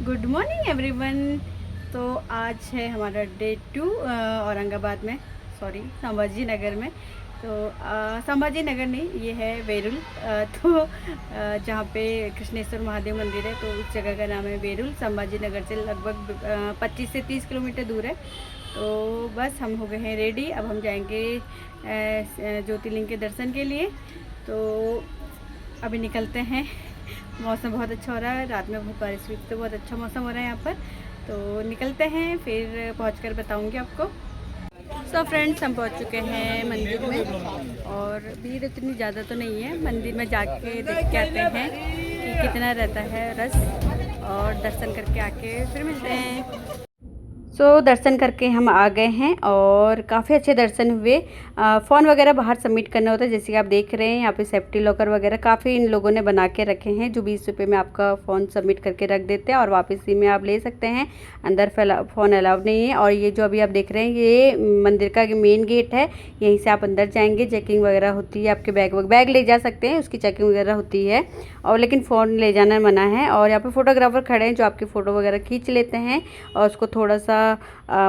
Good morning everyone. तो आज है हमारा डे 2 औरंगाबाद में, सॉरी संभाजी नगर में। तो संभाजी नगर नहीं, ये है वेरुल। जहाँ पे कृष्णेश्वर महादेव मंदिर है, तो उस जगह का नाम है वेरुल। संभाजी नगर से लगभग 25 से 30 किलोमीटर दूर है। तो बस हम हो गए हैं रेडी, अब हम जाएंगे ज्योतिर्लिंग के दर्शन के लिए। तो अभी निकलते हैं। मौसम बहुत अच्छा हो रहा है, रात में बहुत बारिश हुई तो बहुत अच्छा मौसम हो रहा है यहाँ पर। तो निकलते हैं, फिर पहुँच बताऊँगी आपको। सो फ्रेंड्स, हम पहुँच चुके हैं मंदिर में और भीड़ इतनी ज़्यादा तो नहीं है। मंदिर में जाके देख के आते हैं कि कितना रहता है रस, और दर्शन करके आके फिर मिलते हैं। दर्शन करके हम आ गए हैं और काफ़ी अच्छे दर्शन हुए। फ़ोन वगैरह बाहर सबमिट करना होता है, जैसे कि आप देख रहे हैं यहाँ पे सेफ्टी लॉकर वगैरह काफ़ी इन लोगों ने बना के रखे हैं, जो 20 रुपये में आपका फ़ोन सबमिट करके रख देते हैं और वापस ही में आप ले सकते हैं। अंदर फ़ोन अलाउड नहीं है। और ये जो अभी आप देख रहे हैं, ये मंदिर का मेन गेट है, यहीं से आप अंदर जाएंगे। चेकिंग वगैरह होती है, आपके बैग ले जा सकते हैं, उसकी चेकिंग वगैरह होती है, और लेकिन फ़ोन ले जाना मना है। और यहाँ पर फोटोग्राफर खड़े हैं जो आपकी फ़ोटो वगैरह खींच लेते हैं और उसको थोड़ा सा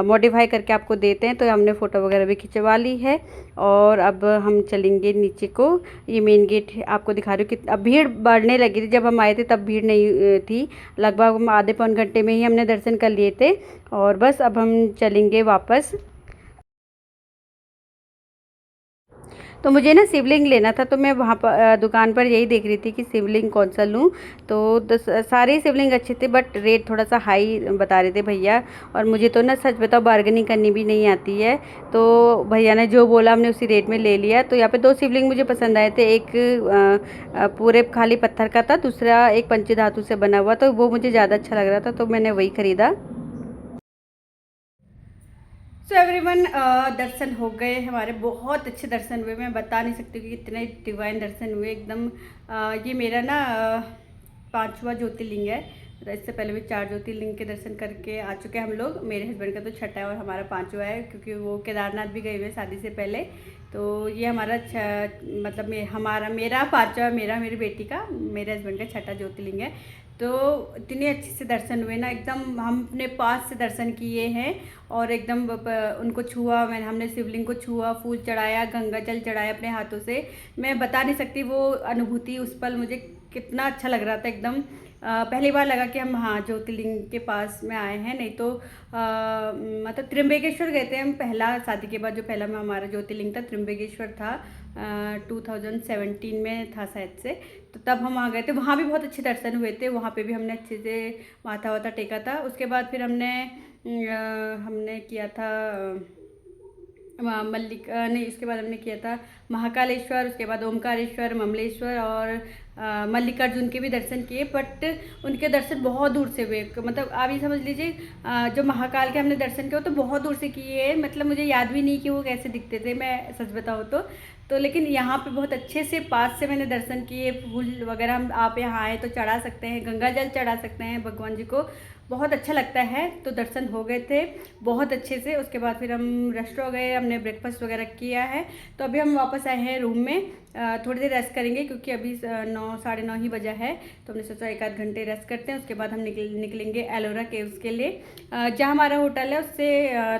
मॉडिफाई करके आपको देते हैं। तो हमने फ़ोटो वगैरह भी खिंचवा ली है और अब हम चलेंगे नीचे को। ये मेन गेट आपको दिखा रही हूँ कि अब भीड़ बढ़ने लगी थी। जब हम आए थे तब भीड़ नहीं थी, लगभग हम आधे पौन घंटे में ही हमने दर्शन कर लिए थे। और बस अब हम चलेंगे वापस। तो मुझे ना शिवलिंग लेना था, तो मैं वहाँ पर दुकान पर यही देख रही थी कि शिवलिंग कौन सा लूँ। तो सारे शिवलिंग अच्छे थे, बट रेट थोड़ा सा हाई बता रहे थे भैया। और मुझे तो ना सच बताओ बार्गेनिंग करनी भी नहीं आती है, तो भैया ने जो बोला हमने उसी रेट में ले लिया। तो यहाँ पे 2 शिवलिंग मुझे पसंद आए थे, एक पूरे खाली पत्थर का था, दूसरा एक पंचधातु से बना हुआ, तो वो मुझे ज़्यादा अच्छा लग रहा था, तो मैंने वही ख़रीदा। सो एवरीवन, दर्शन हो गए हमारे, बहुत अच्छे दर्शन हुए। मैं बता नहीं सकती कि कितने डिवाइन दर्शन हुए एकदम। ये मेरा ना 5वां ज्योतिर्लिंग है। तो इससे पहले भी 4 ज्योतिर्लिंग के दर्शन करके आ चुके हैं हम लोग। मेरे हस्बैंड का तो 6ठा है और हमारा 5वां है, क्योंकि वो केदारनाथ भी गए हुए शादी से पहले। तो ये हमारा मतलब मेरा 5वां, मेरी बेटी का, मेरे हस्बैंड का 6ठा ज्योतिर्लिंग है। तो इतने अच्छे से दर्शन हुए ना, एकदम हमने पास से दर्शन किए हैं और एकदम उनको छुआ। हमने शिवलिंग को छुआ, फूल चढ़ाया, गंगा जल चढ़ाया अपने हाथों से। मैं बता नहीं सकती वो अनुभूति, उस पल मुझे कितना अच्छा लग रहा था एकदम। पहली बार लगा कि हम हाँ ज्योतिर्लिंग के पास में आए हैं। नहीं तो मतलब त्र्यंबकेश्वर गए थे हम, पहला शादी के बाद जो पहला में हमारा ज्योतिर्लिंग था त्र्यंबकेश्वर था। 2017 में था शायद से। तो तब हम आ गए थे, वहाँ भी बहुत अच्छे दर्शन हुए थे। वहाँ पे भी हमने अच्छे से माथा वाथा टेका था। उसके बाद फिर हमने किया था नहीं, उसके बाद हमने किया था महाकालेश्वर, उसके बाद ओमकारेश्वर, ममलेश्वर और मल्लिकार्जुन के भी दर्शन किए। बट उनके दर्शन बहुत दूर से हुए, मतलब आप ये समझ लीजिए जो महाकाल के हमने दर्शन किए वो तो बहुत दूर से किए, मतलब मुझे याद भी नहीं कि वो कैसे दिखते थे, मैं सच बताऊँ तो लेकिन यहाँ पे बहुत अच्छे से पास से मैंने दर्शन किए। फूल वगैरह हम आप यहाँ आए तो चढ़ा सकते हैं, गंगा जल चढ़ा सकते हैं भगवान जी को, बहुत अच्छा लगता है। तो दर्शन हो गए थे बहुत अच्छे से। उसके बाद फिर हम रेस्ट हो गए, हमने ब्रेकफास्ट वगैरह किया है। तो अभी हम वापस आए हैं रूम में, थोड़ी देर रेस्ट करेंगे क्योंकि अभी 9 साढ़े 9 ही बजा है। तो हमने सोचा 1 आध घंटे रेस्ट करते हैं, उसके बाद हम निकलेंगे एलोरा केव्स के लिए। जहाँ हमारा होटल है उससे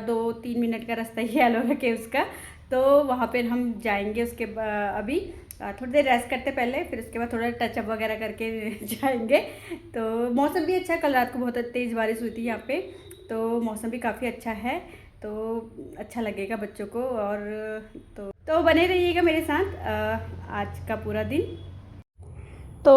2-3 मिनट का रास्ता ही है एलोरा केव्स का। तो वहाँ पर हम जाएंगे। उसके अभी थोड़ी देर रेस्ट करते पहले, फिर उसके बाद थोड़ा टचअप वगैरह करके जाएंगे। तो मौसम भी अच्छा, कल रात को बहुत तेज़ बारिश हुई थी यहाँ पे, तो मौसम भी काफ़ी अच्छा है। तो अच्छा लगेगा बच्चों को। और तो बने रहिएगा मेरे साथ आज का पूरा दिन। तो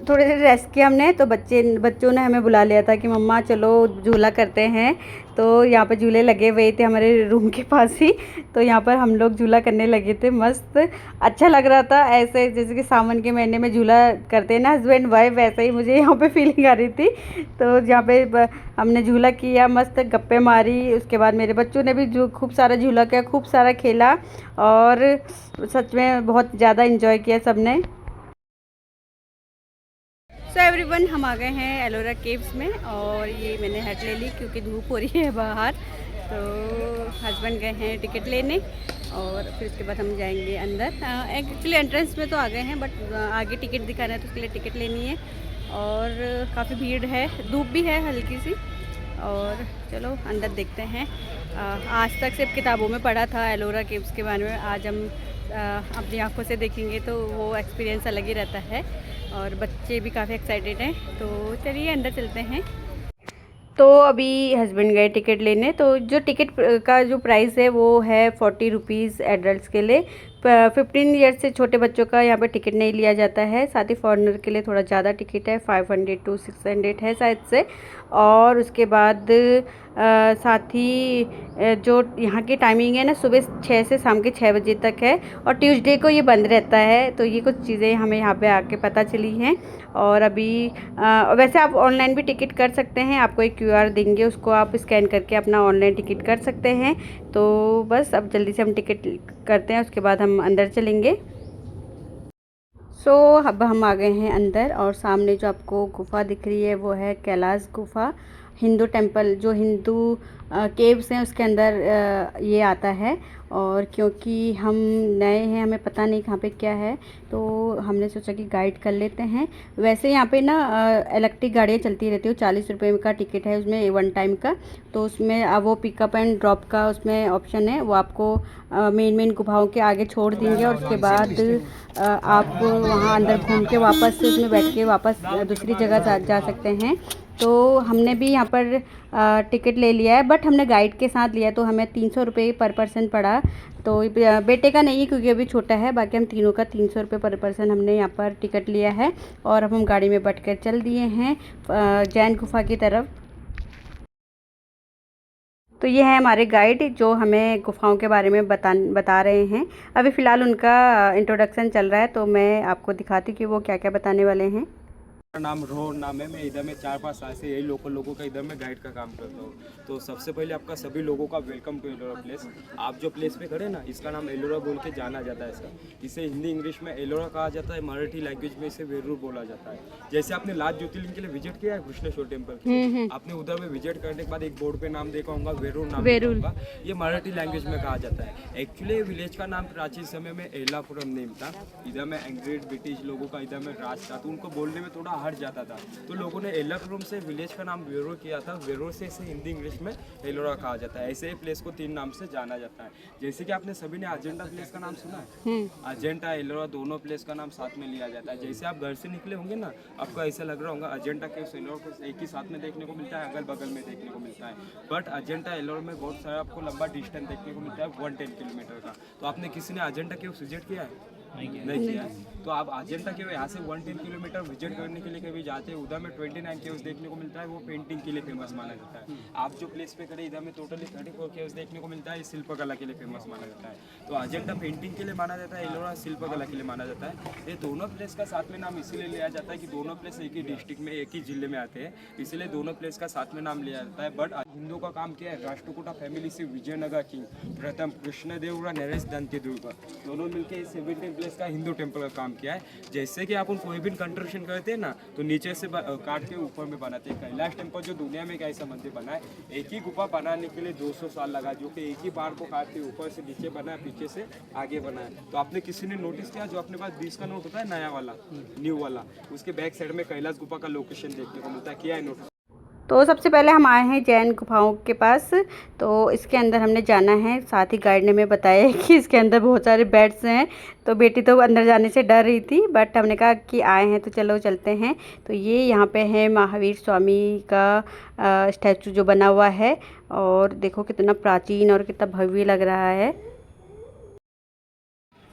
थोड़ी देर रेस्ट किया हमने, तो बच्चों ने हमें बुला लिया था कि मम्मा चलो झूला करते हैं। तो यहाँ पर झूले लगे हुए थे हमारे रूम के पास ही, तो यहाँ पर हम लोग झूला करने लगे थे। मस्त अच्छा लग रहा था, ऐसे जैसे कि सावन के महीने में झूला करते हैं ना हस्बैंड वाइफ, वैसे ही मुझे यहाँ पे फीलिंग आ रही थी। तो जहाँ पे हमने झूला किया, मस्त गप्पे मारी। उसके बाद मेरे बच्चों ने भी जो खूब सारा झूला किया, खूब सारा खेला, और सच में बहुत ज़्यादा इन्जॉय किया सब ने। सो एवरीवन, हम आ गए हैं एलोरा केव्स में, और ये मैंने हैट ले ली क्योंकि धूप हो रही है बाहर। तो हस्बैंड गए हैं टिकट लेने, और फिर उसके बाद हम जाएंगे अंदर। एक्चुअली एंट्रेंस में तो आ गए हैं, बट आगे टिकट दिखाना है तो उसके लिए टिकट लेनी है। और काफ़ी भीड़ है, धूप भी है हल्की सी। और चलो अंदर देखते हैं। आज तक सिर्फ किताबों में पढ़ा था एलोरा केव्स के बारे में, आज हम अपनी आंखों से देखेंगे तो वो एक्सपीरियंस अलग ही रहता है। और बच्चे भी काफ़ी एक्साइटेड हैं, तो चलिए अंदर चलते हैं। तो अभी हस्बैंड गए टिकट लेने, तो जो टिकट का जो प्राइस है वो है 40 रुपीज़ एडल्ट्स के लिए। 15 ईयर्स से छोटे बच्चों का यहाँ पे टिकट नहीं लिया जाता है। साथ ही फॉरेनर के लिए थोड़ा ज़्यादा टिकट है, 500 to 600 है शायद से। और उसके बाद साथ ही जो यहाँ की टाइमिंग है ना, सुबह 6 से शाम के 6 बजे तक है। और ट्यूसडे को ये बंद रहता है। तो ये कुछ चीज़ें हमें यहाँ पे आके पता चली हैं। और अभी वैसे आप ऑनलाइन भी टिकट कर सकते हैं, आपको एक QR देंगे, उसको आप स्कैन करके अपना ऑनलाइन टिकट कर सकते हैं। तो बस अब जल्दी से हम टिकट करते हैं, उसके बाद हम अंदर चलेंगे। अब हम आ गए हैं अंदर, और सामने जो आपको गुफ़ा दिख रही है वो है कैलाश गुफ़ा, हिंदू टेम्पल। जो हिंदू केव्स हैं उसके अंदर ये आता है। और क्योंकि हम नए हैं, हमें पता नहीं कहाँ पे क्या है, तो हमने सोचा कि गाइड कर लेते हैं। वैसे यहाँ पे ना इलेक्ट्रिक गाड़ियाँ चलती रहती है, 40 रुपये का टिकट है उसमें, 1 टाइम का। तो उसमें वो पिकअप एंड ड्रॉप का उसमें ऑप्शन है, वो आपको मेन गुफाओं के आगे छोड़ देंगे। और उसके बाद आप वहाँ अंदर घूम के वापस उसमें बैठ के वापस दूसरी जगह जा सकते हैं। तो हमने भी यहाँ पर टिकट ले लिया है, बट हमने गाइड के साथ लिया, तो हमें 300 रुपये पर पर्सन पड़ा। तो बेटे का नहीं है क्योंकि अभी छोटा है, बाकी हम तीनों का 300 रुपये पर पर्सन हमने यहाँ पर टिकट लिया है। और अब हम गाड़ी में बैठ कर चल दिए हैं जैन गुफा की तरफ। तो ये है हमारे गाइड जो हमें गुफ़ाओं के बारे में बता रहे हैं। अभी फ़िलहाल उनका इंट्रोडक्शन चल रहा है, तो मैं आपको दिखाती हूँ कि वो क्या क्या बताने वाले हैं। मेरा नाम रोहन नाम है। मैं इधर में 4-5 साल से यही लोकल लोगों का इधर में गाइड का काम करता हूँ। तो सबसे पहले आपका सभी लोगों का वेलकम टू एलोरा प्लेस। आप जो प्लेस पे खड़े ना, इसका नाम एलोरा बोल के जाना जाता है। इसे हिंदी इंग्लिश में एलोरा कहा जाता है, मराठी लैंग्वेज में इसे वेरूर बोला जाता है। जैसे आपने लास्ट ज्योतिर्लिंग के लिए विजिट किया है कृष्णेश्वर टेम्पल, आपने उधर में विजिट करने के बाद एक बोर्ड पे नाम देखा होगा वेरूर नाम होगा, ये मराठी लैंग्वेज में कहा जाता है। एक्चुअली विलेज का नाम प्राचीन समय में एलापुरम नेम था। इधर में एंग्रेज ब्रिटिश लोगों का इधर में राज था, तो उनको बोलने में थोड़ा हट जाता था, तो लोगों ने एलापुरम से विलेज का नाम वेरोर किया था। वेरोर से इसे हिंदी इंग्लिश में एलोरा कहा जाता है। ऐसे ही प्लेस को 3 नाम से जाना जाता है। जैसे कि आपने सभी ने अजेंडा प्लेस का नाम सुना है, अजेंडा एलोरा दोनों प्लेस का नाम साथ में लिया जाता है। जैसे आप घर से निकले होंगे ना, आपको ऐसा लग रहा होगा अजेंडा के एलोरा को एक ही साथ में देखने को मिलता है, अगल बगल में देखने को मिलता है। बट अजेंडा एलोरा में बहुत सारा आपको लंबा डिस्टेंस देखने को मिलता है, 110 किलोमीटर का। तो आपने किसी ने अजेंडा के विजिट किया है? नहीं किया है। तो आप अजेंडा के यहाँ से 110 किलोमीटर विजिट करने के लिए कभी जाते हैं, उधर में 29 केव्स देखने को मिलता है, वो पेंटिंग के लिए फेमस माना जाता है। आप जो प्लेस पे खड़े, इधर में टोटली 34 केव्स देखने को मिलता है, शिल्पकला के लिए फेमस माना जाता है। तो अजेंडा पेंटिंग के लिए माना जाता है, एलोरा शिल्पकला के लिए माना जाता है। ये दोनों प्लेस का साथ में नाम इसीलिए लिया जाता है कि दोनों प्लेस एक ही डिस्ट्रिक्ट में, एक ही जिले में आते हैं, इसलिए दोनों प्लेस का साथ में नाम लिया जाता है। बट हिंदुओं का काम क्या है, राष्ट्रकूटा फैमिली से विजयनगर किंग प्रथम कृष्णदेवरा नरेश दंतेदुर्ग दोनों मिलकर इस 17 प्लेस का हिंदू टेम्पल का काम किया है। जैसे कि आप उन कोई भी कंस्ट्रक्शन करते हैं ना, तो नीचे से काट के ऊपर में बनाते हैं। कैलाश टेम्पल जो दुनिया में एक ऐसा मंदिर बना है, एक ही गुफा बनाने के लिए 200 साल लगा, जो कि एक ही पहाड़ को काट के ऊपर से नीचे बना है, पीछे से आगे बना है। तो आपने किसी ने नोटिस किया, जो अपने पास 20 का नोट होता है नया वाला, न्यू वाला, उसके बैक साइड में कैलाश गुफा का लोकेशन देखने को मिलता है। किया है नोटिस? तो सबसे पहले हम आए हैं जैन गुफाओं के पास। तो इसके अंदर हमने जाना है, साथ ही गाइड ने हमें बताया है कि इसके अंदर बहुत सारे बेड्स हैं। तो बेटी तो अंदर जाने से डर रही थी, बट हमने कहा कि आए हैं तो चलो चलते हैं। तो ये यहाँ पे है महावीर स्वामी का स्टैचू जो बना हुआ है, और देखो कितना प्राचीन और कितना भव्य लग रहा है।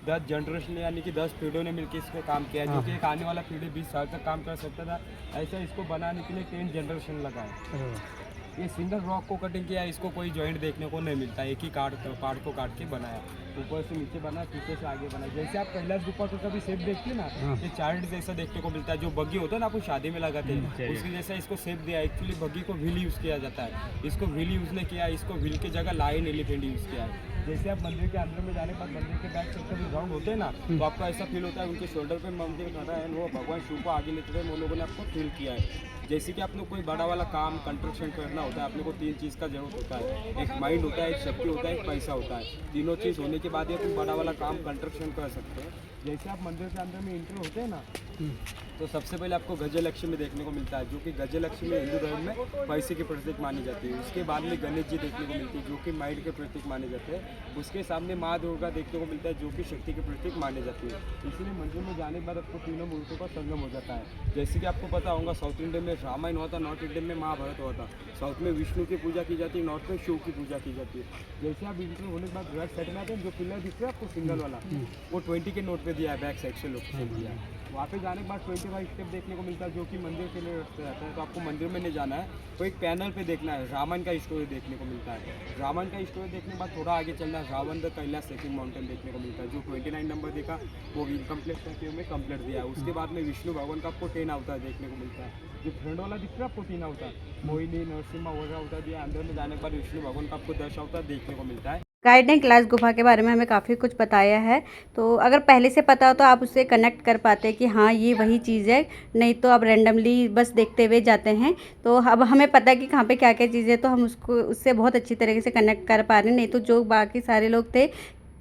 10 जनरेशन यानी कि 10 पीढ़ियों ने मिलकर इस पर काम किया है, जो कि एक आने वाला पीढ़ी 20 साल तक काम कर सकता था। ऐसा इसको बनाने के लिए 10 जनरेशन लगा है। ये सिंगल रॉक को कटिंग किया है, इसको कोई जॉइंट देखने को नहीं मिलता, एक ही पार्ट को काट के बनाया, ऊपर से नीचे बना, पीछे से आगे बना। जैसे आप कैलाश गुफा को कभी शेप देखते हैं ना, ये चार्ट जैसा देखने को मिलता है। जो बग्गी होता है ना, आपको शादी में लगाते हैं, उसकी जैसा इसको शेप दिया। एक्चुअली बग्गी को व्हील यूज़ किया जाता है, इसको व्हील यूज़ नहीं किया, इसको व्हील की जगह लाइन एलिफेंट यूज़ किया है। जैसे आप मंदिर के अंदर में जाने के बाद मंदिर के बैक साइड का ग्राउंड होते हैं ना, तो आपको ऐसा फील होता है उनके शोल्डर पे मंदिर खड़ा है, वो भगवान शिव को आगे लेते हुए वो लोगों ने आपको फील किया है। जैसे कि आपने कोई बड़ा वाला काम कंस्ट्रक्शन करना होता है, अपने को 3 चीज़ का जरूरत होता है, एक माइंड होता है, एक शक्ति होता है, एक पैसा होता है। तीनों चीज़ होने के बाद ये तुम बड़ा वाला काम कंस्ट्रक्शन कर सकते हैं। जैसे आप मंदिर के अंदर में एंट्री होते हैं ना, तो सबसे पहले आपको गजलक्ष्मी देखने को मिलता है, जो कि गजलक्ष्मी हिंदू धर्म में पैसे की प्रतीक मानी जाती है। उसके बाद में गणेश जी देखने को मिलती है, जो कि माइंड के प्रतीक माने जाते हैं। उसके सामने माँ दुर्गा देखने को मिलता है, जो कि शक्ति के प्रतीक माने जाती है। इसीलिए मंदिर में जाने के बाद आपको तीनों मूर्तियों का संगम हो जाता है। जैसे कि आपको पता होगा, साउथ इंडियन में रामायण हुआ था, नॉर्थ इंडियन में महाभारत हुआ था। साउथ में विष्णु की पूजा की जाती है, नॉर्थ में शिव की पूजा की जाती है। जैसे आप इंटर होने के बाद राइट साइड में आते हैं, जो पिलर दिख रहा है आपको सिंगल वाला, वो 20 के नोट पे दिया है, बैक साइड से लोकेशन दिया है। वहाँ पे जाने के बाद 25 स्टेप देखने को मिलता है, जो कि मंदिर के लिए रास्ते जाता है। तो आपको मंदिर में नहीं जाना है, तो एक पैनल पे देखना है, रामायण का स्टोरी देखने को मिलता है। रामायण का स्टोरी देखने के बाद थोड़ा आगे चलना है, Ravan the Kailash trekking mountain देखने को मिलता है, जो 29 नंबर देखा वो इनकम्प्लीट करके में कंप्लीट दिया है। उसके बाद में विष्णु भगवान का आपको 10 अवतार देखने को मिलता है। जो फ्रंट वाला दिख रहा है आपको 3 अवतार, मोहिनी, नरसिम्हा वगैरह अवतार दिया। अंदर में जाने के बाद विष्णु भगवान का आपको 10 अवतार देखने को मिलता है। गाइड ने क्लास गुफा के बारे में हमें काफ़ी कुछ बताया है, तो अगर पहले से पता हो तो आप उससे कनेक्ट कर पाते हैं कि हाँ ये वही चीज़ है, नहीं तो आप रैंडमली बस देखते हुए जाते हैं। तो अब हमें पता है कि कहाँ पे क्या क्या चीज़ें, तो हम उसको उससे बहुत अच्छी तरीके से कनेक्ट कर पा रहे हैं। नहीं तो जो बाकी सारे लोग थे,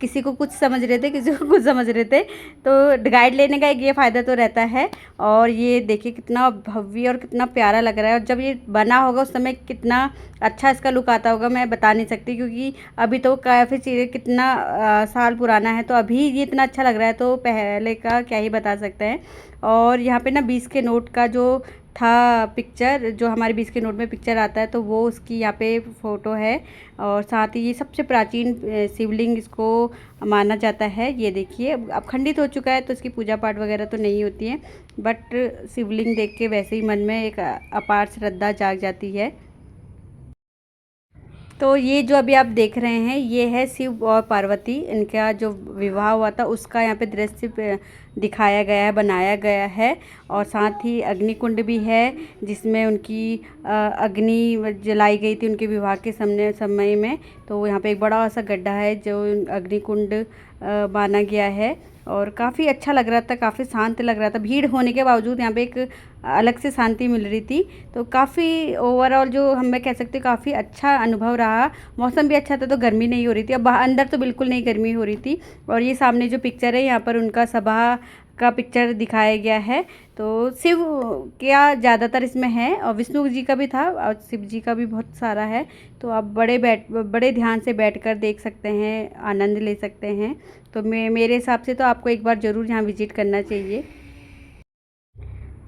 किसी को कुछ समझ रहे थे, किसी को कुछ समझ रहे थे। तो गाइड लेने का एक ये फ़ायदा तो रहता है। और ये देखिए कितना भव्य और कितना प्यारा लग रहा है, और जब ये बना होगा उस समय कितना अच्छा इसका लुक आता होगा मैं बता नहीं सकती, क्योंकि अभी तो काफ़ी चीज़ें कितना साल पुराना है, तो अभी ये इतना अच्छा लग रहा है, तो पहले का क्या ही बता सकते हैं। और यहाँ पे ना 20 के नोट का जो था पिक्चर, जो हमारे 20 के नोट में पिक्चर आता है, तो वो उसकी यहाँ पे फ़ोटो है। और साथ ही ये सबसे प्राचीन शिवलिंग इसको माना जाता है। ये देखिए अब खंडित हो चुका है, तो इसकी पूजा पाठ वगैरह तो नहीं होती है, बट शिवलिंग देख के वैसे ही मन में एक अपार श्रद्धा जाग जाती है। तो ये जो अभी आप देख रहे हैं, ये है शिव और पार्वती, इनका जो विवाह हुआ था उसका यहाँ पे दृश्य दिखाया गया है, बनाया गया है। और साथ ही अग्निकुंड भी है, जिसमें उनकी अग्नि जलाई गई थी उनके विवाह के समय में। तो यहाँ पे एक बड़ा सा गड्ढा है जो अग्निकुंड माना गया है। और काफ़ी अच्छा लग रहा था, काफ़ी शांत लग रहा था। भीड़ होने के बावजूद यहाँ पे एक अलग से शांति मिल रही थी। तो काफ़ी ओवरऑल जो हम मैं कह सकते काफ़ी अच्छा अनुभव रहा। मौसम भी अच्छा था, तो गर्मी नहीं हो रही थी। अब अंदर तो बिल्कुल नहीं गर्मी हो रही थी। और ये सामने जो पिक्चर है, यहाँ पर उनका सभा का पिक्चर दिखाया गया है। तो शिव क्या ज़्यादातर इसमें है, और विष्णु जी का भी था, और शिव जी का भी बहुत सारा है। तो आप बड़े ध्यान से बैठकर देख सकते हैं, आनंद ले सकते हैं। तो मेरे हिसाब से तो आपको एक बार ज़रूर यहाँ विज़िट करना चाहिए।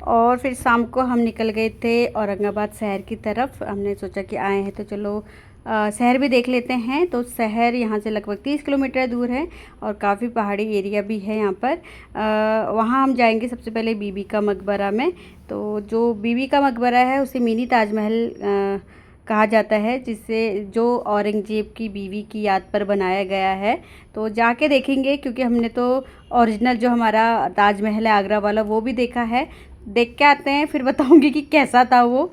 और फिर शाम को हम निकल गए थे औरंगाबाद शहर की तरफ। हमने सोचा कि आए हैं तो चलो शहर भी देख लेते हैं। तो शहर यहाँ से लगभग 30 किलोमीटर दूर है, और काफ़ी पहाड़ी एरिया भी है यहाँ पर। वहाँ हम जाएंगे सबसे पहले बीबी का मकबरा में। तो जो बीबी का मकबरा है उसे मिनी ताजमहल कहा जाता है, जिससे जो औरंगजेब की बीवी की याद पर बनाया गया है। तो जाके देखेंगे, क्योंकि हमने तो ओरिजिनल जो हमारा ताजमहल है आगरा वाला वो भी देखा है। देख के आते हैं, फिर बताऊंगी कि कैसा था वो।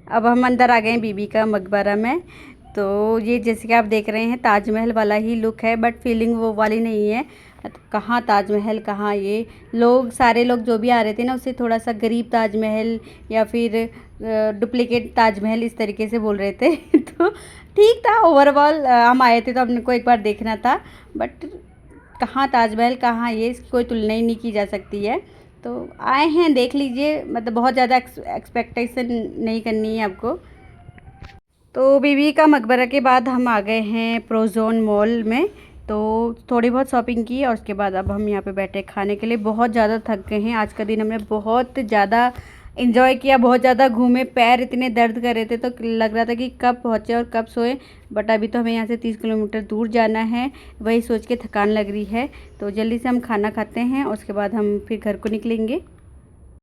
अब हम अंदर आ गए हैं बीबी का मकबरा में। तो ये जैसे कि आप देख रहे हैं ताजमहल वाला ही लुक है, बट फीलिंग वो वाली नहीं है। कहाँ ताजमहल, कहाँ ये लोग, सारे लोग जो भी आ रहे थे ना, उसे थोड़ा सा गरीब ताजमहल या फिर डुप्लीकेट ताजमहल इस तरीके से बोल रहे थे। तो ठीक था, ओवरऑल हम आए थे तो हमने को एक बार देखना था, बट कहाँ ताजमहल कहाँ ये, इसकी कोई तुलना ही नहीं की जा सकती है। तो आए हैं, देख लीजिए, मतलब बहुत ज़्यादा एक्सपेक्टेशन नहीं करनी है आपको। तो बीबी का मकबरा के बाद हम आ गए हैं प्रोजोन मॉल में। तो थोड़ी बहुत शॉपिंग की, और उसके बाद अब हम यहाँ पे बैठे खाने के लिए। बहुत ज़्यादा थक गए हैं, आज का दिन हमने बहुत ज़्यादा एंजॉय किया, बहुत ज़्यादा घूमे, पैर इतने दर्द कर रहे थे, तो लग रहा था कि कब पहुँचे और कब सोए। बट अभी तो हमें यहाँ से 30 किलोमीटर दूर जाना है, वही सोच के थकान लग रही है। तो जल्दी से हम खाना खाते हैं, उसके बाद हम फिर घर को निकलेंगे।